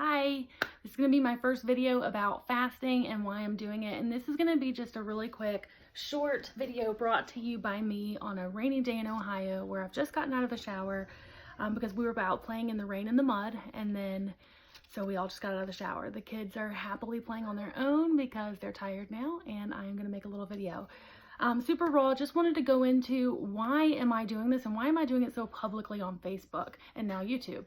Hi, this is going to be my first video about fasting and why I'm doing it, and this is going to be just a really quick, short video brought to you by me on a rainy day in Ohio where I've just gotten out of the shower because we were out playing in the rain and the mud, and then so we all just got out of the shower. The kids are happily playing on their own because they're tired now, and I'm going to make a little video. Super raw, just wanted to go into why am I doing this and why am I doing it so publicly on Facebook and now YouTube.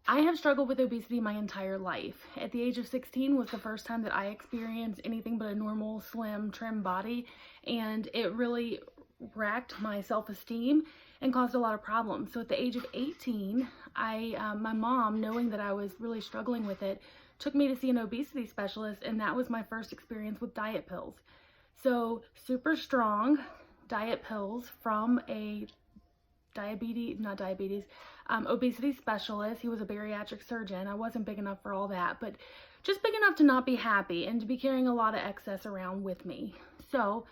I have struggled with obesity my entire life. At the age of 16 was the first time that I experienced anything but a normal, slim, trim body, and it really racked my self-esteem and caused a lot of problems. So at the age of 18, my mom, knowing that I was really struggling with it, took me to see an obesity specialist, and that was my first experience with diet pills. So super strong diet pills from a obesity specialist. He was a bariatric surgeon. I wasn't big enough for all that, but just big enough to not be happy and to be carrying a lot of excess around with me. So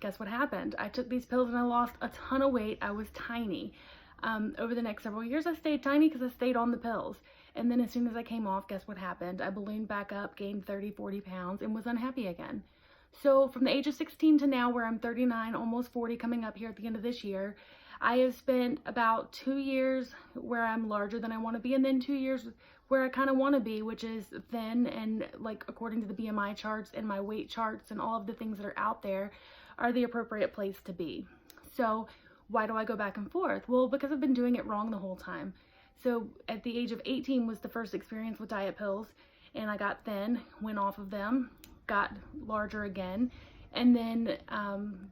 guess what happened? I took these pills and I lost a ton of weight. I was tiny. Over the next several years, I stayed tiny because I stayed on the pills. And then as soon as I came off, guess what happened? I ballooned back up, gained 30, 40 pounds, and was unhappy again. So from the age of 16 to now, where I'm 39, almost 40, coming up here at the end of this year, I have spent about 2 years where I'm larger than I want to be, and then 2 years where I kind of want to be, which is thin, and like according to the BMI charts and my weight charts and all of the things that are out there are the appropriate place to be. So why do I go back and forth? Well, because I've been doing it wrong the whole time. So at the age of 18 was the first experience with diet pills, and I got thin, went off of them, got larger again, and then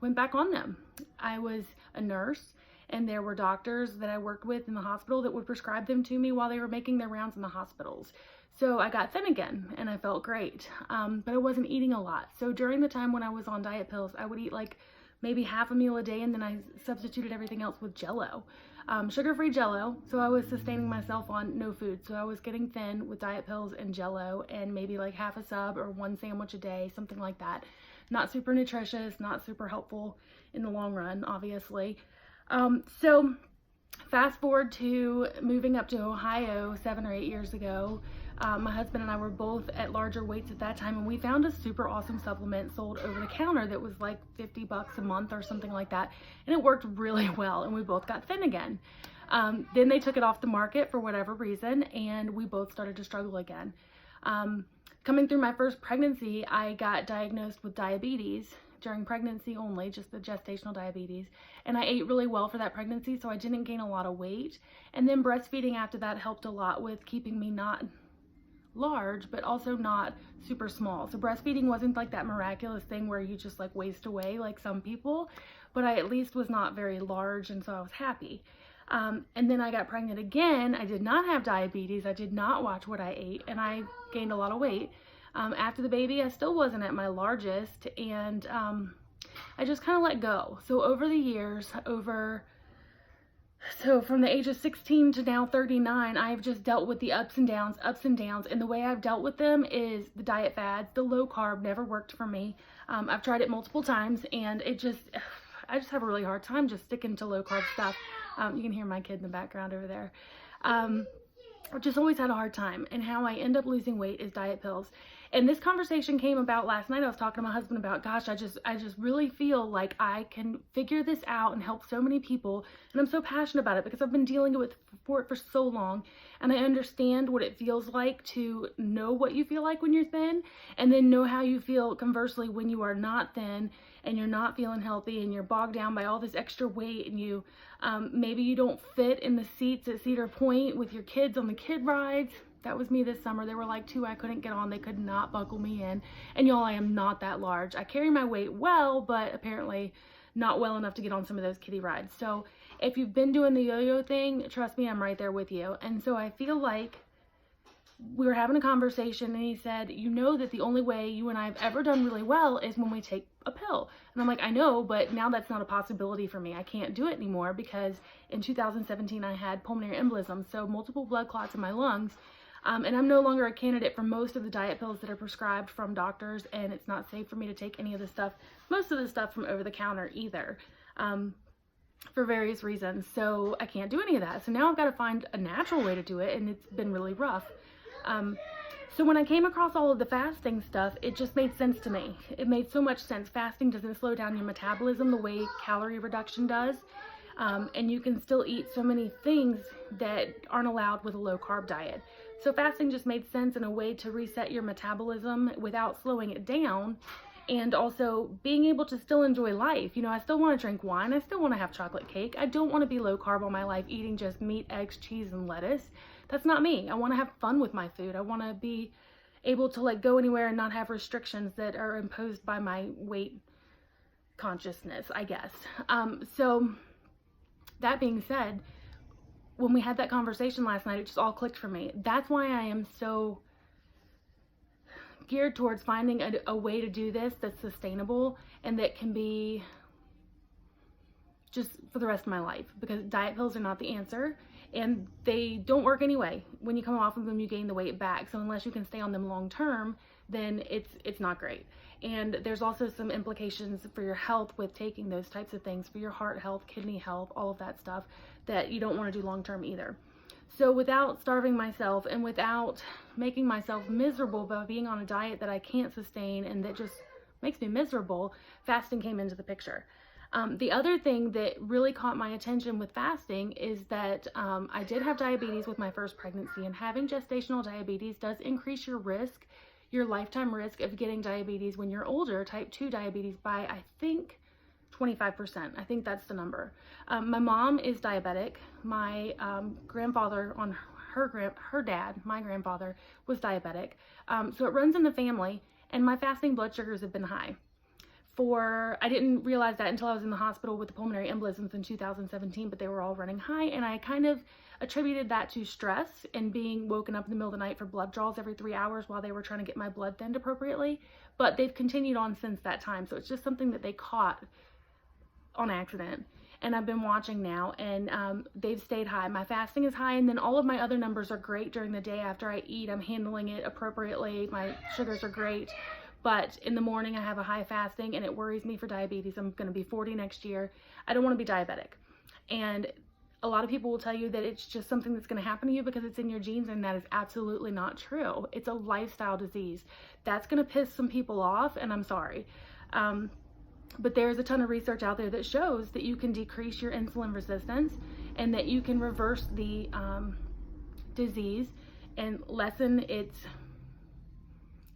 went back on them. I was a nurse, and there were doctors that I worked with in the hospital that would prescribe them to me while they were making their rounds in the hospitals. So I got thin again, and I felt great, but I wasn't eating a lot. So during the time when I was on diet pills, I would eat like maybe half a meal a day, and then I substituted everything else with Jell-O, sugar-free Jell-O. So I was sustaining myself on no food. So I was getting thin with diet pills and Jell-O, and maybe like half a sub or one sandwich a day, something like that. Not super nutritious, not super helpful in the long run, obviously. So fast forward to moving up to Ohio 7 or 8 years ago. My husband and I were both at larger weights at that time, and we found a super awesome supplement sold over the counter that was like $50 a month or something like that, and it worked really well, and we both got thin again. Then they took it off the market for whatever reason, and we both started to struggle again. Coming through my first pregnancy, I got diagnosed with diabetes during pregnancy only, just the gestational diabetes, and I ate really well for that pregnancy, so I didn't gain a lot of weight. And then breastfeeding after that helped a lot with keeping me not large, but also not super small. So breastfeeding wasn't like that miraculous thing where you just like waste away like some people, but I at least was not very large, and so I was happy. And then I got pregnant again. I did not have diabetes. I did not watch what I ate, and I gained a lot of weight. After the baby, I still wasn't at my largest, and I just kind of let go. So over the years, so from the age of 16 to now 39, I've just dealt with the ups and downs, and the way I've dealt with them is the diet fads. The low carb never worked for me. I've tried it multiple times, and I just have a really hard time just sticking to low carb stuff. You can hear my kid in the background over there. I've just always had a hard time, and how I end up losing weight is diet pills. And this conversation came about last night. I was talking to my husband about, gosh, I just really feel like I can figure this out and help so many people, and I'm so passionate about it because I've been dealing with it for so long, and I understand what it feels like to know what you feel like when you're thin, and then know how you feel conversely when you are not thin and you're not feeling healthy and you're bogged down by all this extra weight, and you maybe you don't fit in the seats at Cedar Point with your kids on the kid rides. That was me this summer. There were like 2 I couldn't get on. They could not buckle me in. And y'all, I am not that large. I carry my weight well, but apparently not well enough to get on some of those kiddie rides. So if you've been doing the yo-yo thing, trust me, I'm right there with you. And so I feel like we were having a conversation, and he said, you know that the only way you and I have ever done really well is when we take a pill. And I'm like, I know, but now that's not a possibility for me. I can't do it anymore because in 2017 I had pulmonary embolism, so multiple blood clots in my lungs. And I'm no longer a candidate for most of the diet pills that are prescribed from doctors, and it's not safe for me to take any of the stuff, most of the stuff from over the counter either. for various reasons. So I can't do any of that. So now I've got to find a natural way to do it, and it's been really rough. So when I came across all of the fasting stuff, it just made sense to me. It made so much sense. Fasting doesn't slow down your metabolism the way calorie reduction does. And you can still eat so many things that aren't allowed with a low carb diet. So fasting just made sense in a way to reset your metabolism without slowing it down, and also being able to still enjoy life. You know, I still want to drink wine. I still want to have chocolate cake. I don't want to be low carb all my life eating just meat, eggs, cheese, and lettuce. That's not me. I want to have fun with my food. I want to be able to like go anywhere and not have restrictions that are imposed by my weight consciousness, I guess. So that being said, when we had that conversation last night, it just all clicked for me. That's why I am so geared towards finding a way to do this that's sustainable and that can be just for the rest of my life, because diet pills are not the answer, and they don't work anyway. When you come off of them, you gain the weight back. So unless you can stay on them long term, then it's not great. And there's also some implications for your health with taking those types of things, for your heart health, kidney health, all of that stuff that you don't want to do long term either. So without starving myself and without making myself miserable by being on a diet that I can't sustain and that just makes me miserable, fasting came into the picture. The other thing that really caught my attention with fasting is that I did have diabetes with my first pregnancy, and having gestational diabetes does increase your risk, your lifetime risk of getting diabetes when you're older, type 2 diabetes, by I think 25%. I think that's the number. My mom is diabetic. My grandfather on her dad, my grandfather, was diabetic. So it runs in the family, and my fasting blood sugars have been high. I didn't realize that until I was in the hospital with the pulmonary embolisms in 2017, but they were all running high, and I kind of attributed that to stress and being woken up in the middle of the night for blood draws every 3 hours while they were trying to get my blood thinned appropriately. But they've continued on since that time, so it's just something that they caught on accident, and I've been watching now, and they've stayed high. My fasting is high, and then all of my other numbers are great during the day. After I eat, I'm handling it appropriately. My sugars are great. But in the morning, I have a high fasting, and it worries me for diabetes. I'm going to be 40 next year. I don't want to be diabetic. And a lot of people will tell you that it's just something that's going to happen to you because it's in your genes, and that is absolutely not true. It's a lifestyle disease. That's going to piss some people off, and I'm sorry. But there's a ton of research out there that shows that you can decrease your insulin resistance and that you can reverse the disease and lessen its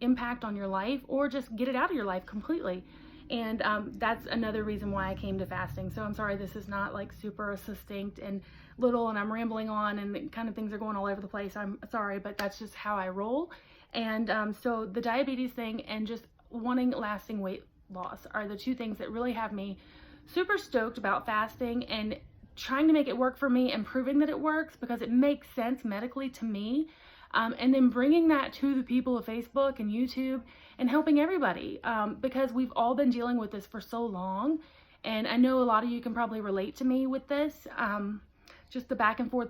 impact on your life, or just get it out of your life completely. And that's another reason why I came to fasting. So I'm sorry, this is not like super succinct and little, and I'm rambling on and kind of things are going all over the place. I'm sorry, but that's just how I roll. And so the diabetes thing and just wanting lasting weight loss are the two things that really have me super stoked about fasting and trying to make it work for me and proving that it works because it makes sense medically to me. And then bringing that to the people of Facebook and YouTube and helping everybody, because we've all been dealing with this for so long. And I know a lot of you can probably relate to me with this. Just the back and forth.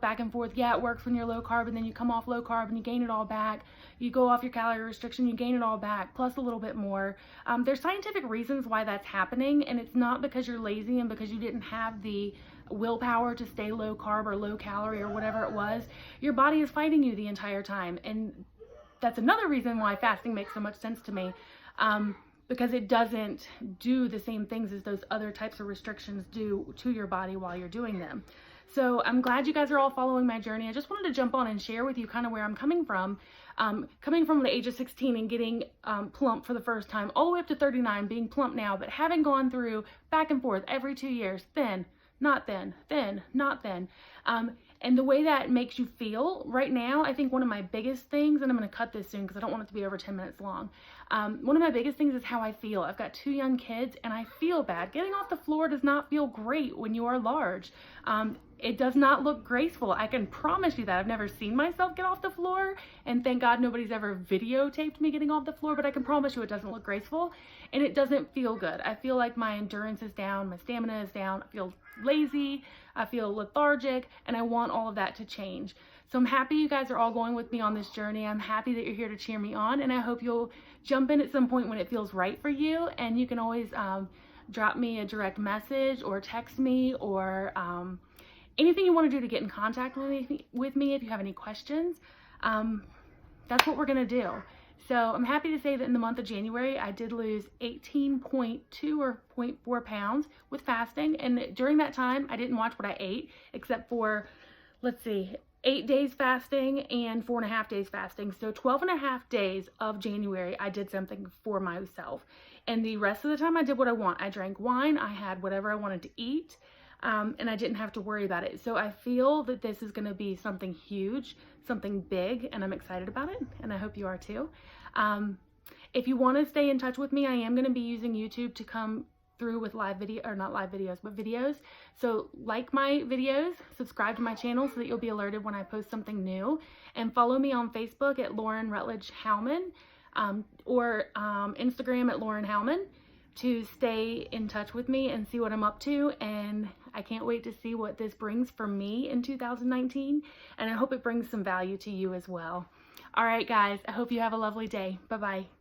Yeah, it works when you're low carb, and then you come off low carb and you gain it all back. You go off your calorie restriction, you gain it all back, plus a little bit more. There's scientific reasons why that's happening, and it's not because you're lazy and because you didn't have the willpower to stay low carb or low calorie or whatever it was. Your body is fighting you the entire time, and that's another reason why fasting makes so much sense to me, because it doesn't do the same things as those other types of restrictions do to your body while you're doing them. So I'm glad you guys are all following my journey. I just wanted to jump on and share with you kind of where I'm coming from the age of 16 and getting plump for the first time, all the way up to 39, being plump now, but having gone through back and forth every 2 years, thin, not thin, thin, not thin. And the way that makes you feel right now, I think one of my biggest things, and I'm going to cut this soon because I don't want it to be over 10 minutes long. One of my biggest things is how I feel. I've got 2 young kids and I feel bad. Getting off the floor does not feel great when you are large. It does not look graceful. I can promise you that. I've never seen myself get off the floor, and thank God nobody's ever videotaped me getting off the floor, but I can promise you it doesn't look graceful, and it doesn't feel good. I feel like my endurance is down, my stamina is down, I feel lazy, I feel lethargic, and I want all of that to change. So I'm happy you guys are all going with me on this journey. I'm happy that you're here to cheer me on, and I hope you'll jump in at some point when it feels right for you, and you can always drop me a direct message or text me, or anything you want to do to get in contact with me if you have any questions. That's what we're going to do. So I'm happy to say that in the month of January, I did lose 18.2 or 0.4 pounds with fasting. And during that time, I didn't watch what I ate, except for, let's see, 8 days fasting and 4.5 days fasting. So 12.5 days of January, I did something for myself. And the rest of the time, I did what I want. I drank wine. I had whatever I wanted to eat. And I didn't have to worry about it. So I feel that this is going to be something huge, something big, and I'm excited about it, and I hope you are too. If you want to stay in touch with me, I am going to be using YouTube to come through with live video, or not live videos, but videos. So like my videos, subscribe to my channel so that you'll be alerted when I post something new, and follow me on Facebook at LaurenHowman, or Instagram at LaurenHowman, to stay in touch with me and see what I'm up to. And I can't wait to see what this brings for me in 2019, and I hope it brings some value to you as well. All right, guys, I hope you have a lovely day. Bye-bye.